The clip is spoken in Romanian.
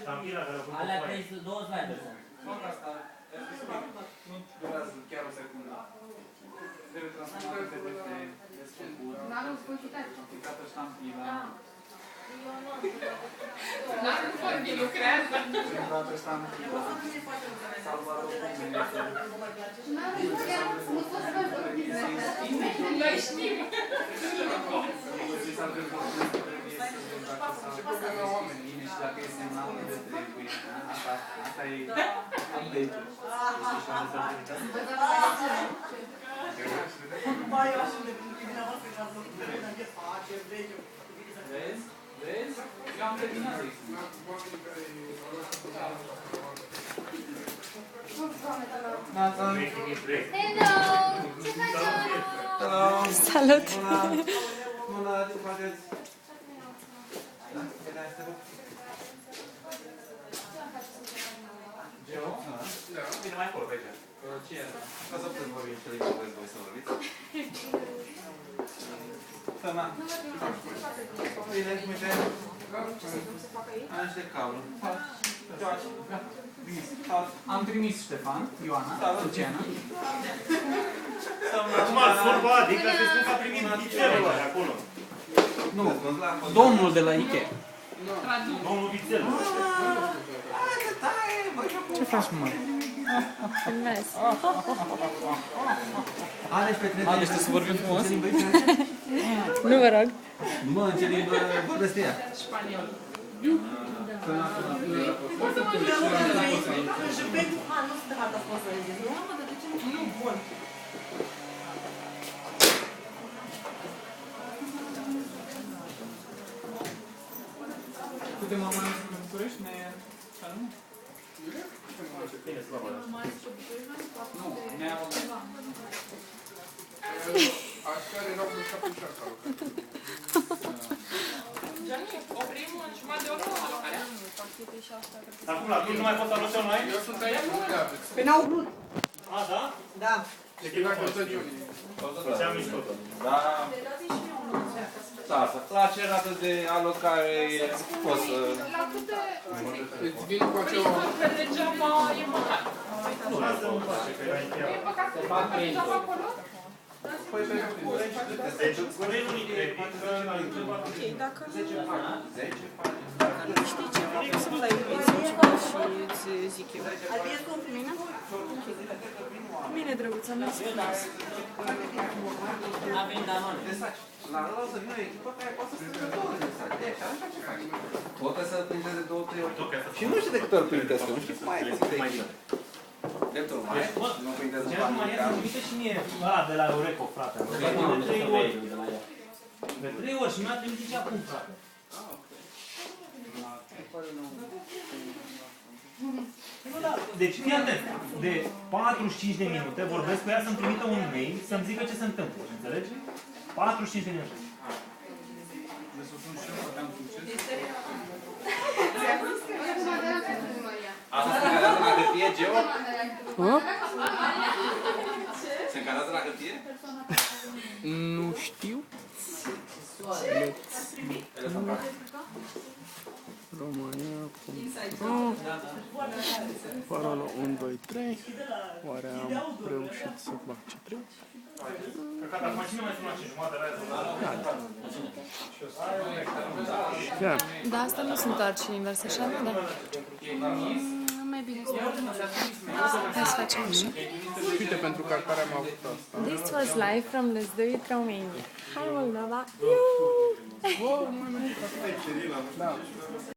Alea 2 slide-uri sunt. Fac asta. Nu durează chiar o secundă. Trebuie transplantat pe desfăcut. Aplicată ștampila. Nu lucrează. Aplicată ștampila. Salvarea documentului. Noi știm. Și dacă e semnat unde trebuie. Asta e update-ul. Vezi? Vezi? Eu am terminat. Hello! Ce faceți? Salut! Bună, ce faceți? Geo? Da. Bine, mai acolo, pe aici. Ce e? Ca să putem vorbi ce limba vreți voi să vorbiți. Tăna. Bine, uite. Am niște cablu. Am trimis Ștefan, Ioana, Luciana. Acum ați vorba, adică te spun că a primit vițelul ăla acolo. Nu, domnul de la Ikea. Domnul vițelul. Ce faci, mă? Filmez. Alex, trebuie să vorbim frumos? Nu vă rog. Mă, în ce limbă vorbesc ea? Spaniol. Putem mai în București? Ne... nu? Nu, ne-au... Așa erau cu 7 acolo. Gianni, oprim în jumătate de oră alocarea? Acum la tine nu mai poți aloca online? Eu sunt aici, nu le aveți. Păi n-au vrut. A, da? Da. De ce nu fost? Făceam mișto tot. Da. Da, la ce rată de alocare poți să... La câte... Îți vin cu acea... Că degeaba e păcat. Nu, lasă-mă face, că era E încheiat. păcat să facă degeaba acolo? Păi, Deci, spune unii credit că l-ai întrebat. Ok, dacă nu 10 pagini. 10 pagini. știi ceva, pot să-mi dai să ceva și îți zic eu. Albie tu pe mine? Bine, drăguț, am mers frumos. N-a venit Danone. La ăla o să vină o echipă care poate să strângă 2 ore de saci. Deci, așa ce faci? Tot să printeze 2-3 ori. Și nu știu de câte ori printeze, nu știu cum mai bine. Dreptul mai, nu printeze Ce bani. nu mai să trimite și mie de la Eureco, frate. De 3 ori. De 3 ori și mi-a trimis și acum, frate. Nu, da. Deci, fii atent. De 45 de minute vorbesc cu ea să-mi trimită un mail, să-mi zică ce se întâmplă. Înțelegi? 45 de minute. Asta se încadrează la hârtie, Geo? Se încadrează la hârtie? Nu știu. România.ro Parola 1, 2, 3. Oare am reușit să fac ce trebuie? Căcat, acum cine mai sună ce jumătate la Chiar. Da, asta nu sunt arci inverse, așa, da? Mai bine să hai să facem așa. Uite, pentru care am avut asta. This was live from Let's Do It Romania. Hai, Moldova! Da.